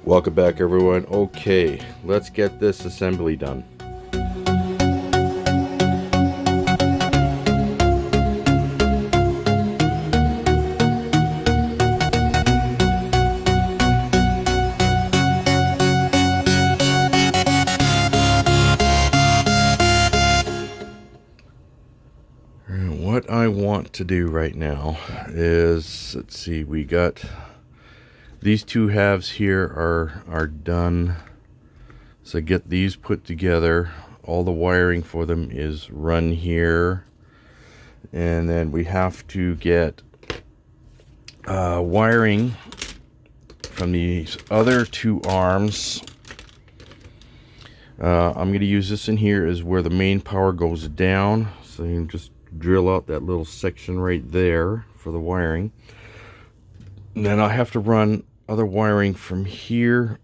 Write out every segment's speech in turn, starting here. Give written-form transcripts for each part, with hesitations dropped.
Welcome back, everyone. Okay, let's get this assembly done. What I want to do right now is, let's see, we got these two halves here are done. So get these put together. All the wiring for them is run here. And then we have to get wiring from these other two arms. I'm going to use this in here is where the main power goes down. So you can just drill out that little section right there for the wiring. And then I have to run other wiring from here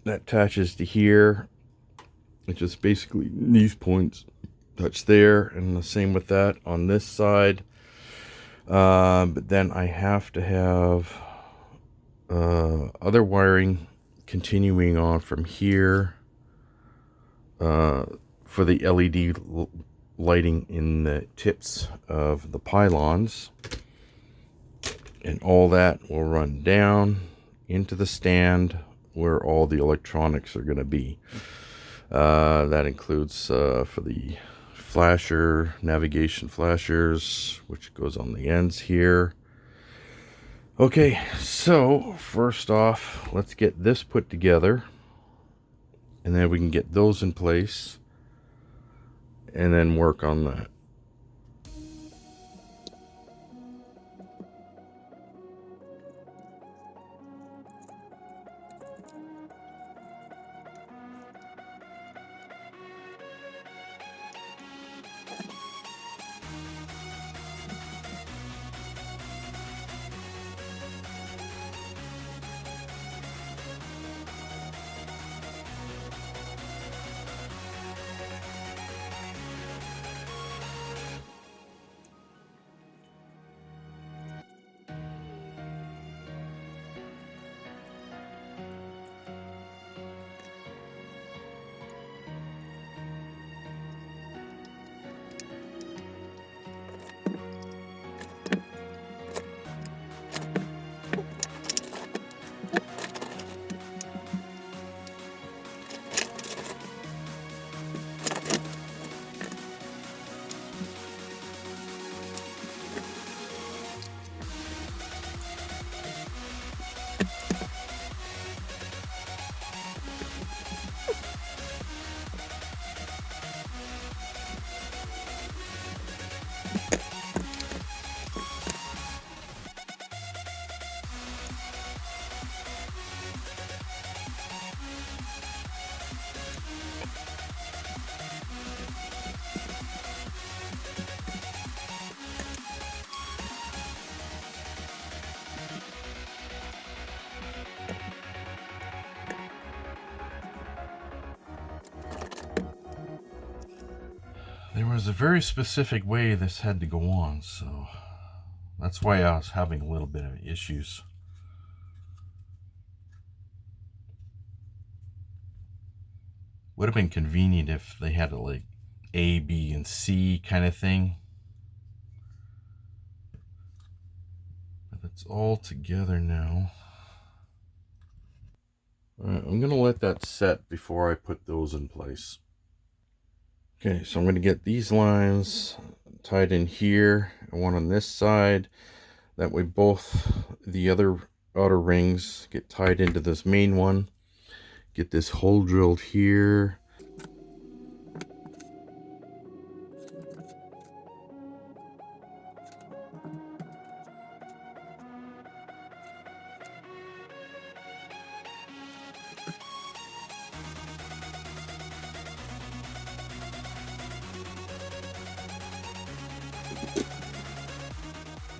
that attaches to here. It's just basically these points touch there, and the same with that on this side. But then I have to have other wiring continuing on from here for the LED lighting in the tips of the pylons, and all that will run down into the stand where all the electronics are going to be. That includes for the flasher, navigation flashers, which goes on the ends here. Okay, so first off, let's get this put together, and then we can get those in place and then work on that. There was a very specific way this had to go on, so that's why I was having a little bit of issues. Would have been convenient if they had a like A, B, and C kind of thing. But it's all together now. Alright, I'm going to let that set before I put those in place. Okay, so I'm going to get these lines tied in here and one on this side. That way both the other outer rings get tied into this main one. Get this hole drilled here.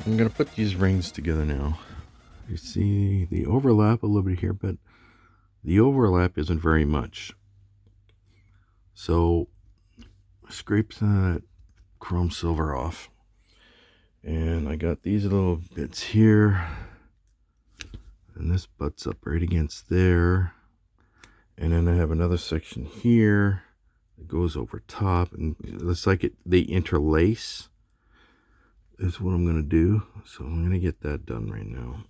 I'm going to put these rings together now. You see the overlap a little bit here, but the overlap isn't very much. So scrape that chrome silver off. And I got these little bits here And this butts up right against there. And then I have another section here that goes over top, and it's like they interlace. Is what I'm going to do. So I'm going to get that done right now.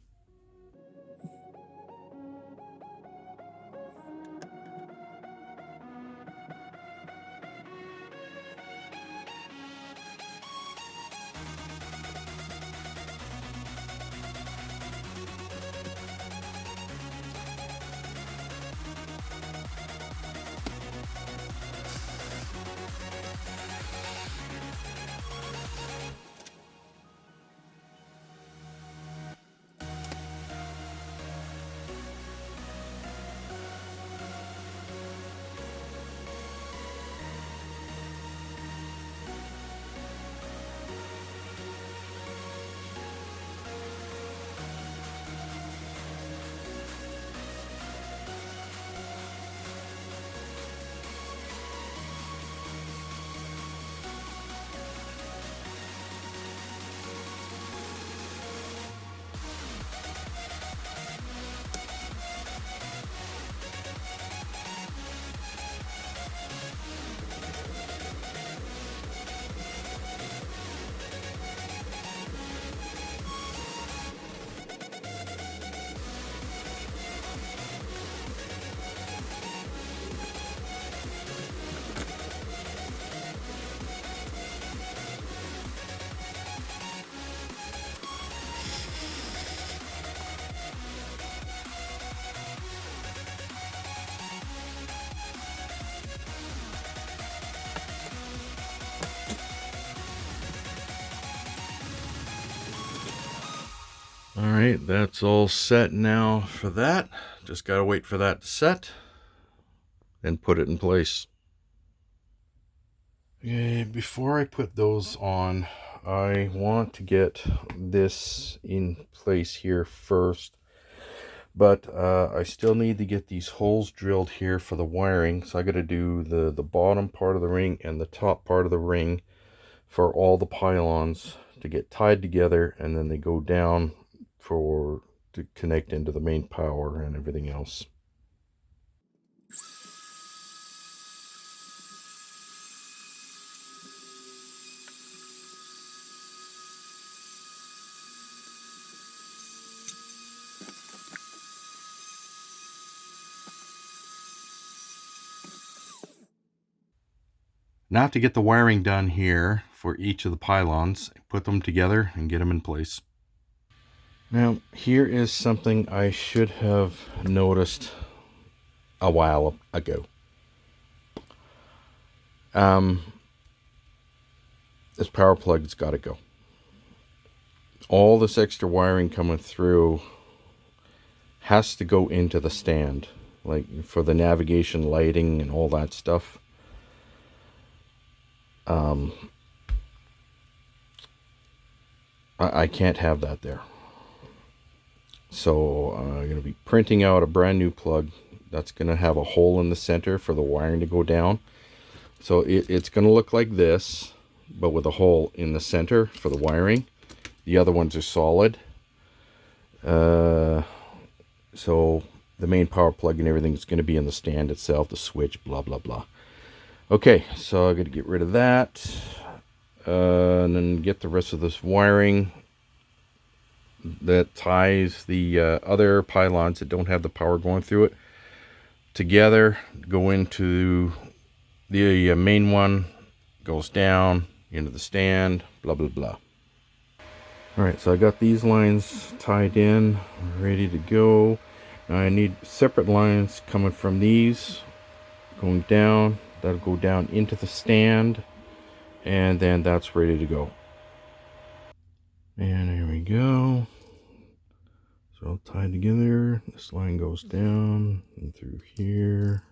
All right, that's all set now for that. Just got to wait for that to set and put it in place. Okay, before I put those on, I want to get this in place here first. But I still need to get these holes drilled here for the wiring. So I got to do the bottom part of the ring and the top part of the ring for all the pylons to get tied together, and then they go down to connect into the main power and everything else. Now I have to get the wiring done here for each of the pylons, put them together and get them in place. Now here is something I should have noticed a while ago. This power plug's got to go. All this extra wiring coming through has to go into the stand, like for the navigation lighting and all that stuff. I can't have that there. So I'm going to be printing out a brand new plug that's going to have a hole in the center for the wiring to go down. So it's going to look like this, but with a hole in the center for the wiring. The other ones are solid. So the main power plug and everything is going to be in the stand itself, the switch, blah, blah, blah. Okay, so I'm going to get rid of that. And then get the rest of this wiring that ties the other pylons that don't have the power going through it together, go into the main one, goes down into the stand, blah, blah, blah. All right, so I got these lines tied in, ready to go. Now I need separate lines coming from these, going down. That'll go down into the stand, and then that's ready to go. And here we go. So all tied together. This line goes down and through here.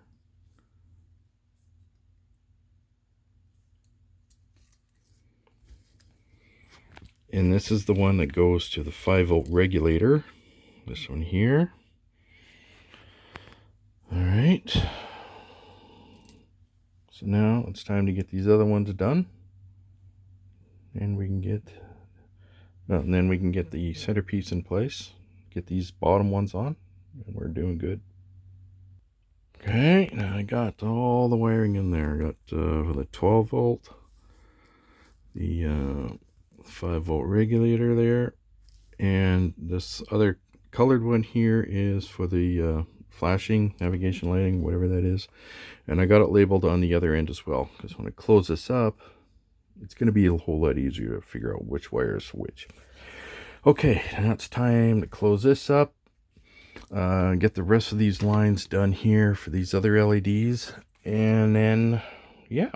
And this is the one that goes to the 5-volt regulator. This one here. All right. So now it's time to get these other ones done. And we can get, and then we can get the centerpiece in place. get these bottom ones on, and we're doing good. Okay, now I got all the wiring in there. I got the 12 volt, the 5 volt regulator there, and this other colored one here is for the flashing, navigation lighting, whatever that is. And I got it labeled on the other end as well, because when I close this up, it's going to be a whole lot easier to figure out which wire is which. Okay, now it's time to close this up. Get the rest of these lines done here for these other LEDs, and then yeah.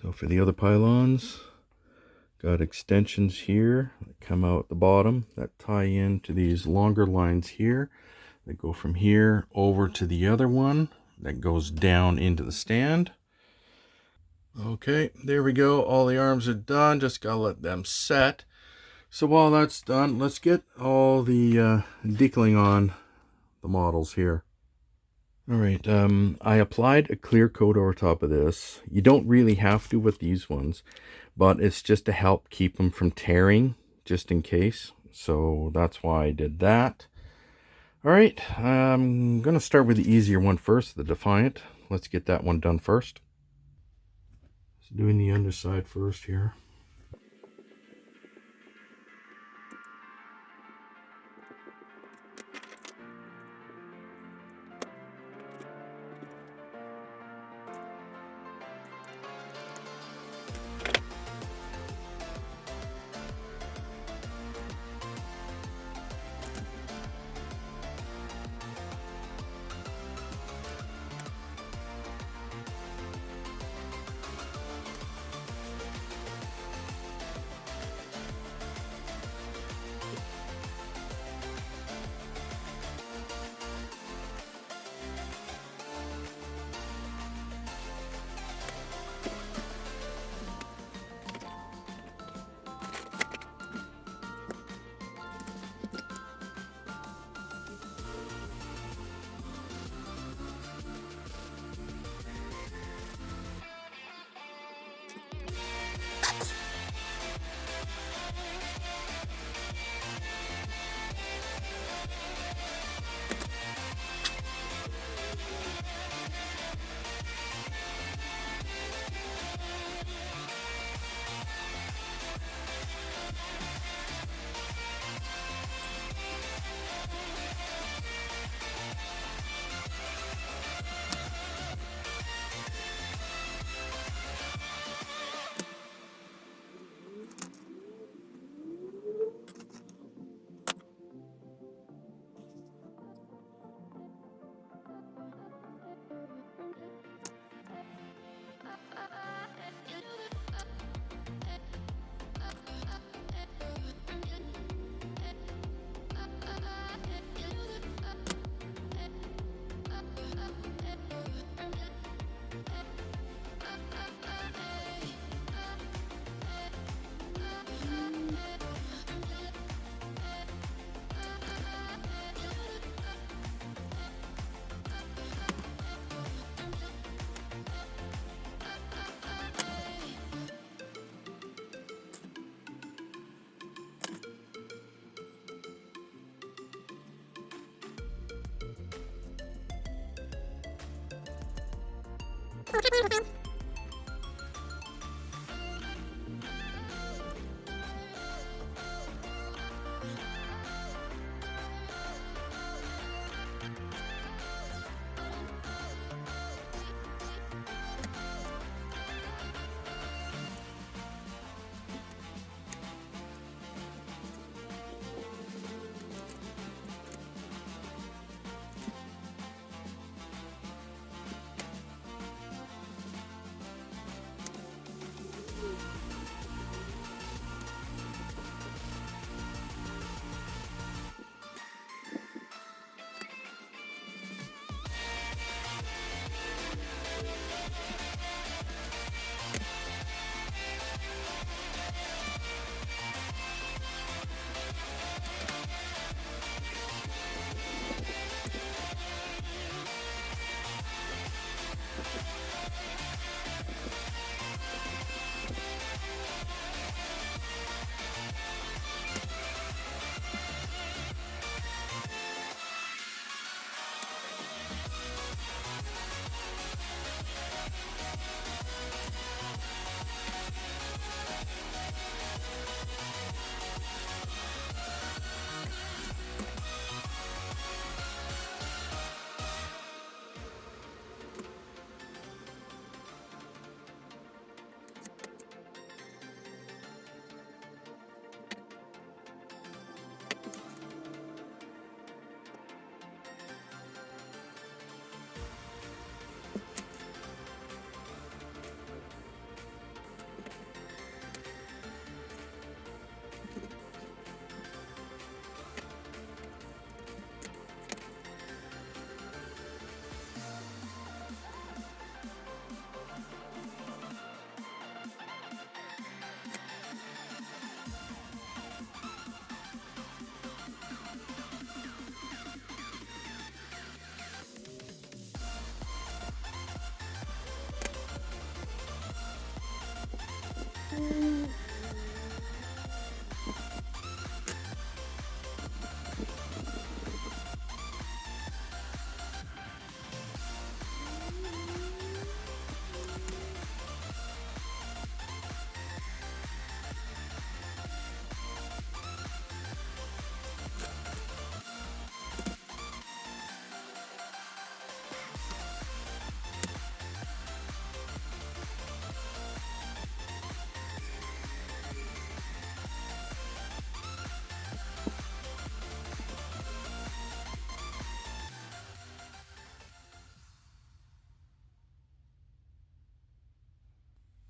So for the other pylons, got extensions here that come out at the bottom that tie into these longer lines here that go from here over to the other one that goes down into the stand. Okay, there we go. All the arms are done. Just gotta let them set. So while that's done, let's get all the decaling on the models here. All right, I applied a clear coat over top of this. You don't really have to with these ones, but it's just to help keep them from tearing, just in case. So that's why I did that. All right, I'm going to start with the easier one first, the Defiant. Let's get that one done first. So doing the underside first here.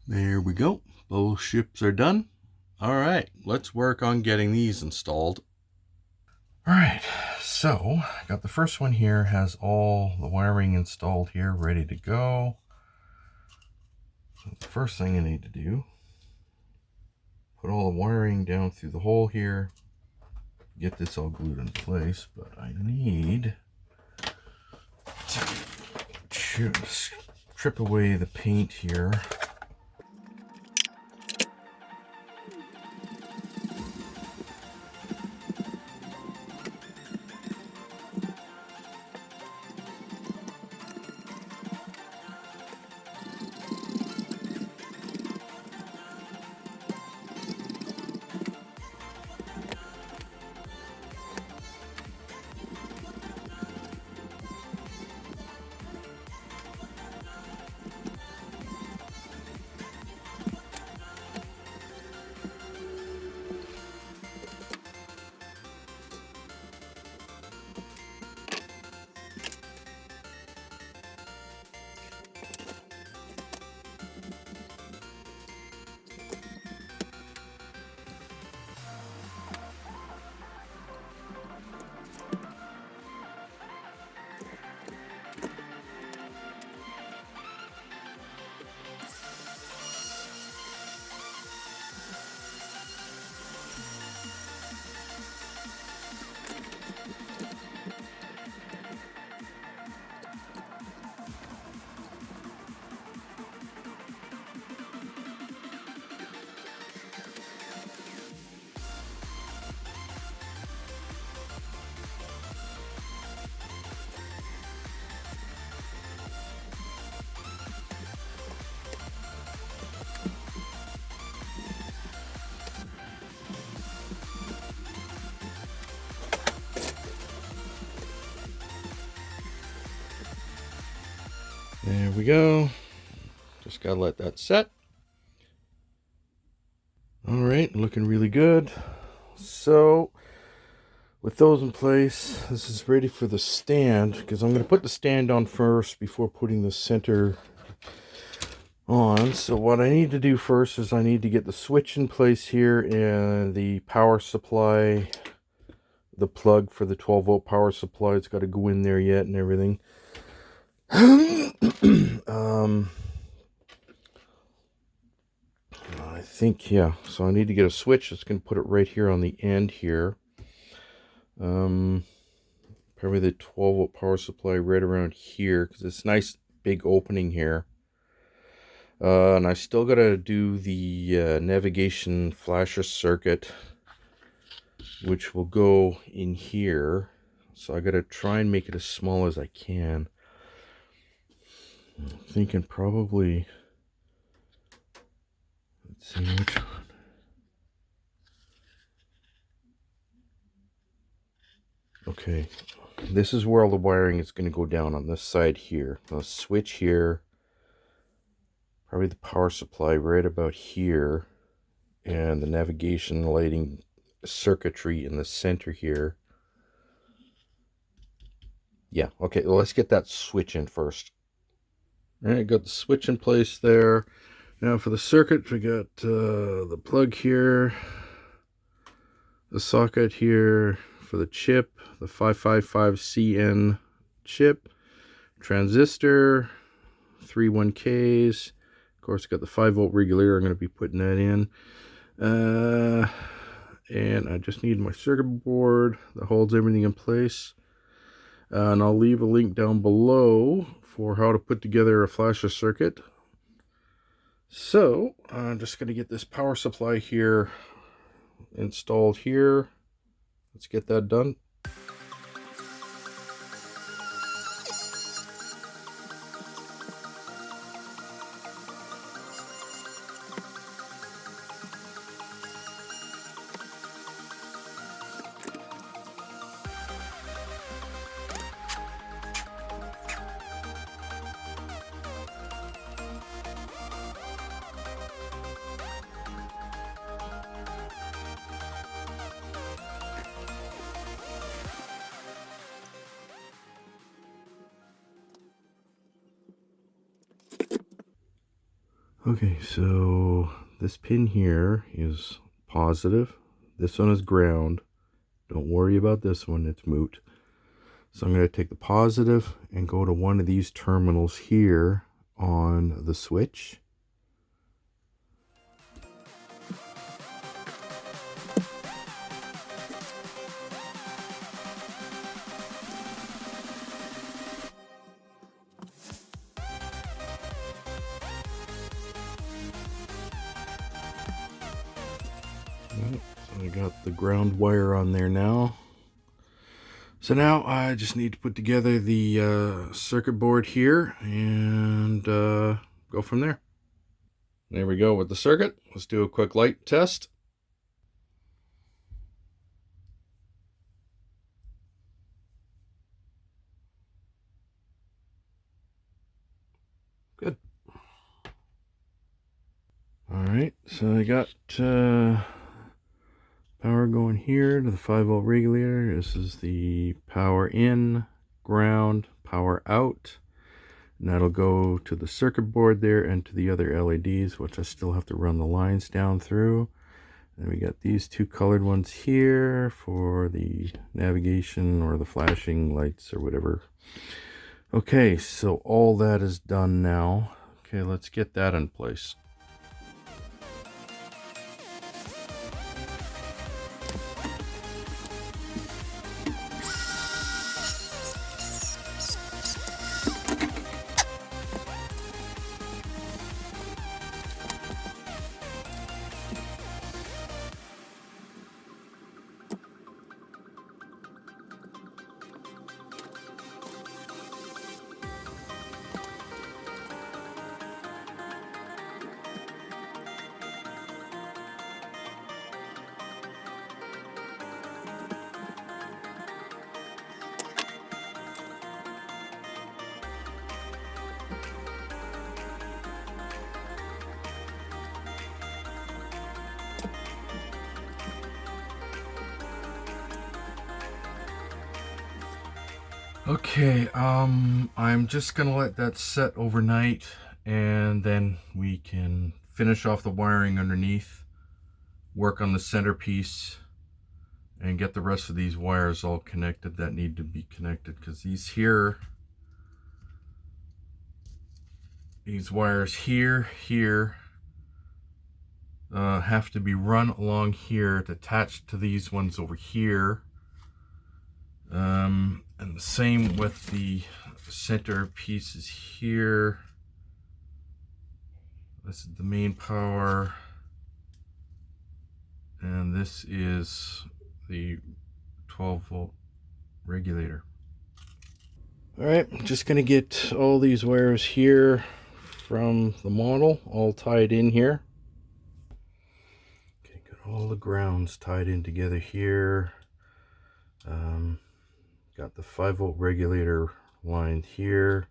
There we go. Both ships are done. All right, let's work on getting these installed. All right, so I got the first one here, has all the wiring installed here, ready to go. So the first thing I need to do, put all the wiring down through the hole here, get this all glued in place, but I need to strip away the paint here. There we go. Just gotta let that set. All right, looking really good. So with those in place, this is ready for the stand, because I'm going to put the stand on first before putting the center on. So what I need to do first is I need to get the switch in place here and the power supply, the plug for the 12-volt power supply. It's got to go in there yet and everything. I think, yeah, so I need to get a switch that's going to put it right here on the end here. Probably the 12-volt power supply right around here, because it's a nice big opening here. And I still got to do the navigation flasher circuit, which will go in here. So I got to try and make it as small as I can. I'm thinking probably, let's see which one. Okay, this is where all the wiring is going to go down on this side here. I'll switch here, probably the power supply right about here, and the navigation lighting circuitry in the center here. Yeah, okay, well, let's get that switch in first. All right, got the switch in place there. Now for the circuit, we got the plug here, the socket here for the chip, the 555CN chip, transistor, 3 1Ks. Of course, got the 5-volt regulator. I'm going to be putting that in. And I just need my circuit board that holds everything in place. And I'll leave a link down below for how to put together a flasher circuit. So I'm just going to get this power supply here installed here. Let's get that done. Okay, so this pin here is positive. This one is ground. Don't worry about this one, it's moot. So I'm going to take the positive and go to one of these terminals here on the switch. So I got the ground wire on there now. So now I just need to put together the circuit board here and go from there. There we go with the circuit. Let's do a quick light test. Good. All right, so I got power going here to the 5-volt regulator. This is the power in, ground, power out. And that'll go to the circuit board there and to the other LEDs, which I still have to run the lines down through. And we got these two colored ones here for the navigation or the flashing lights or whatever. Okay, so all that is done now. Okay, let's get that in place. Okay, I'm just gonna let that set overnight and then we can finish off the wiring underneath, work on the centerpiece, and get the rest of these wires all connected that need to be connected, because these wires here have to be run along here to attach to these ones over here. And the same with the center pieces here. This is the main power, and this is the 12-volt regulator. All right, I'm just gonna get all these wires here from the model all tied in here. Okay, got all the grounds tied in together here. Got the 5-volt regulator lined here.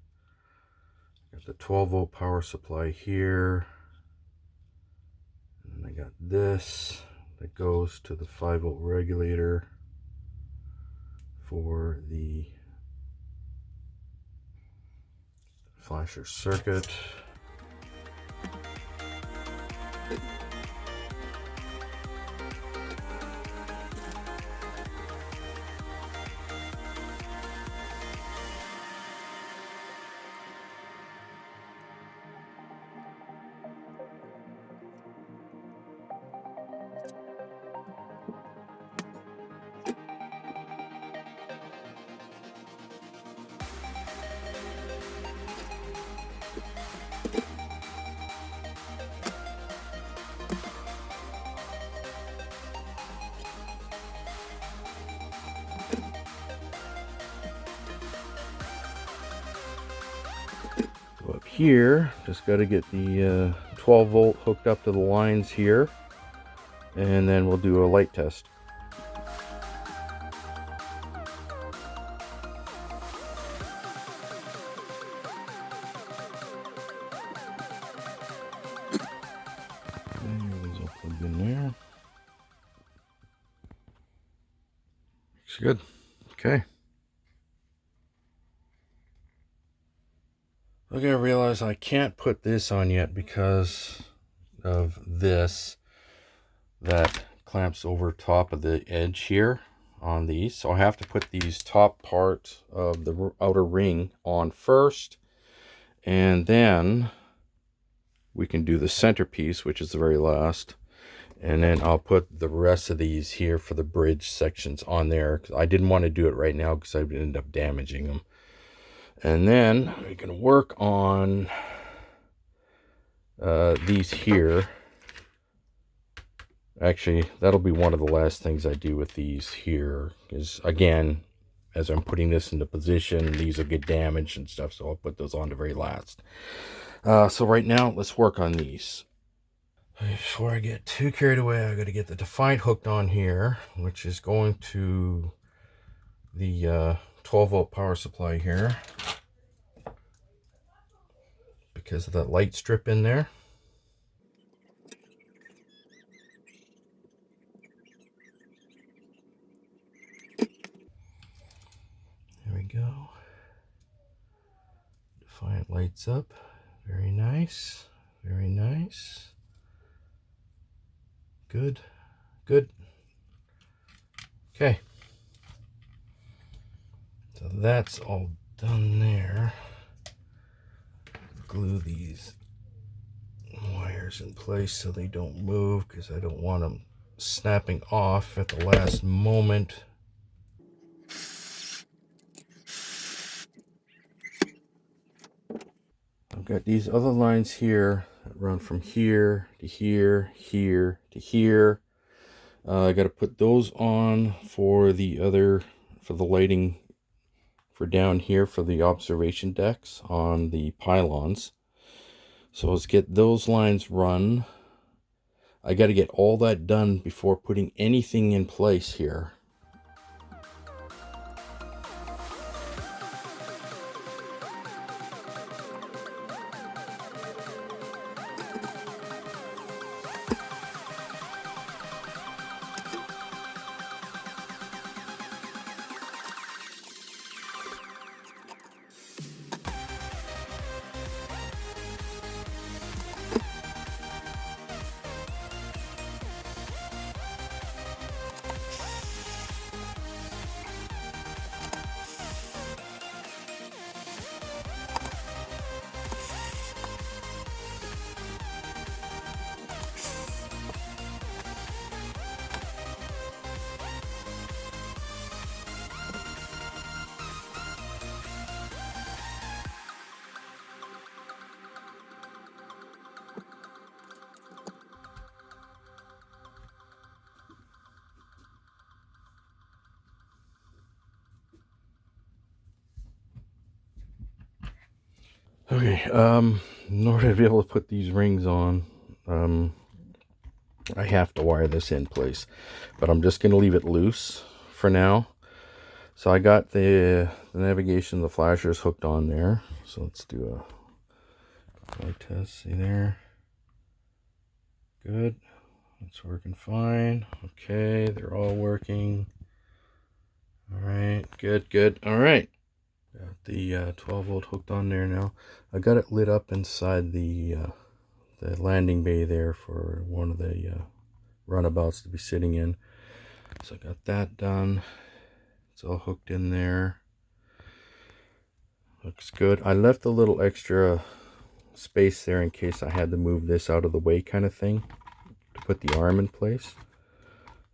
Got the 12-volt power supply here. And then I got this that goes to the 5-volt regulator for the flasher circuit. here, just got to get the 12 volt hooked up to the lines here, and then we'll do a light test. These will plug in there. Looks good. Okay. Okay, I realize I can't put this on yet because of this that clamps over top of the edge here on these. So I have to put these top part of the outer ring on first, and then we can do the centerpiece, which is the very last. And then I'll put the rest of these here for the bridge sections on there. I didn't want to do it right now because I would end up damaging them. And then we can work on these here. Actually, that'll be one of the last things I do with these here. Is again, as I'm putting this into position, these will get damaged and stuff. So I'll put those on the very last. So right now, let's work on these. Before I get too carried away, I got to get the defined hooked on here, which is going to the 12 volt power supply here, because of that light strip in there. There we go. Defiant lights up. Very nice. Very nice. Good. Good. Okay. So that's all done there. Glue these wires in place so they don't move, because I don't want them snapping off at the last moment. I've got these other lines here that run from here to here, here to here. I got to put those on for the lighting for down here for the observation decks on the pylons. So let's get those lines run. I got to get all that done before putting anything in place here. Okay, in order to be able to put these rings on, I have to wire this in place, but I'm just going to leave it loose for now. So I got the navigation, the flashers hooked on there. So let's do a light test. See there? Good. It's working fine. Okay, they're all working. All right, good, good. All right. Got the 12 volt hooked on there now. I got it lit up inside the landing bay there for one of the runabouts to be sitting in. So I got that done. It's all hooked in there. Looks good. I left a little extra space there in case I had to move this out of the way kind of thing to put the arm in place.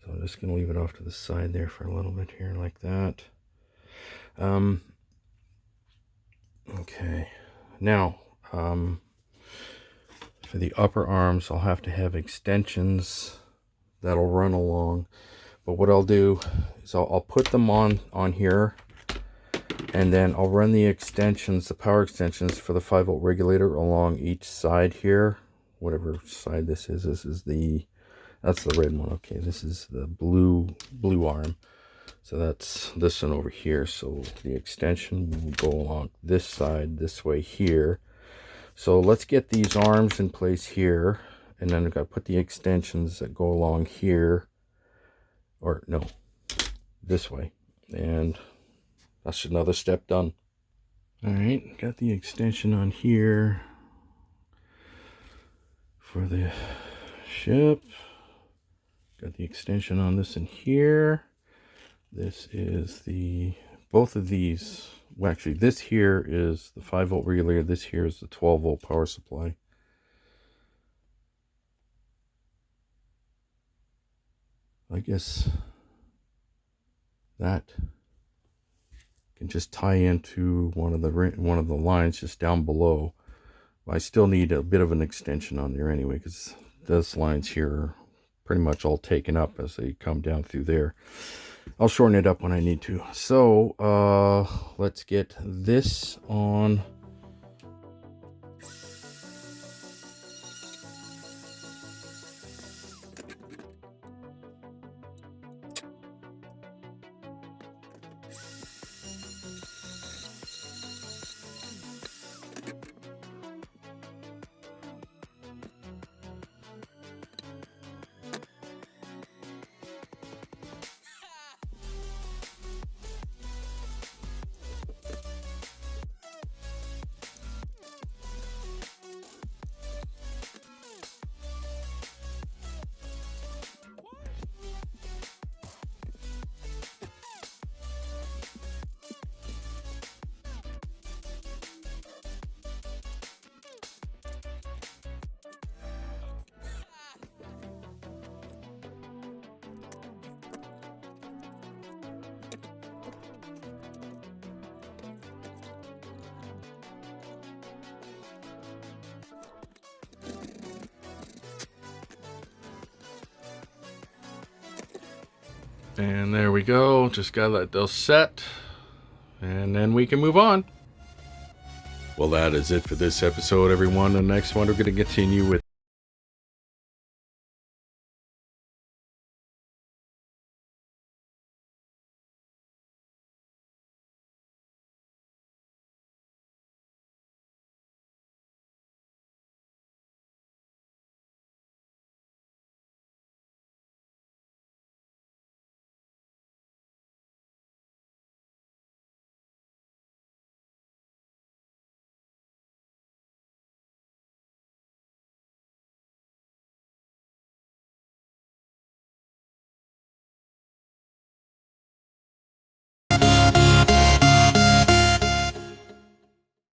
So I'm just going to leave it off to the side there for a little bit here like that. Okay, now for the upper arms, I'll have to have extensions that'll run along. But what I'll do is I'll put them on here And then I'll run the extensions, the power extensions for the 5-volt regulator along each side here. Whatever side this is. That's the red one. Okay, this is the blue arm. So that's this one over here. So the extension will go along this side, this way here. So let's get these arms in place here. And then I've got to put the extensions that go along here. Or no, this way. And that's another step done. All right, got the extension on here for the ship. Got the extension on this in here. This is both of these. Well, actually, this here is the 5-volt regulator. This here is the 12-volt power supply. I guess that can just tie into one of the lines just down below. I still need a bit of an extension on there anyway, because those lines here are pretty much all taken up as they come down through there. I'll shorten it up when I need to. So let's get this on. And there we go. Just gotta let those set, and then we can move on. Well, that is it for this episode, everyone. The next one, we're going to continue with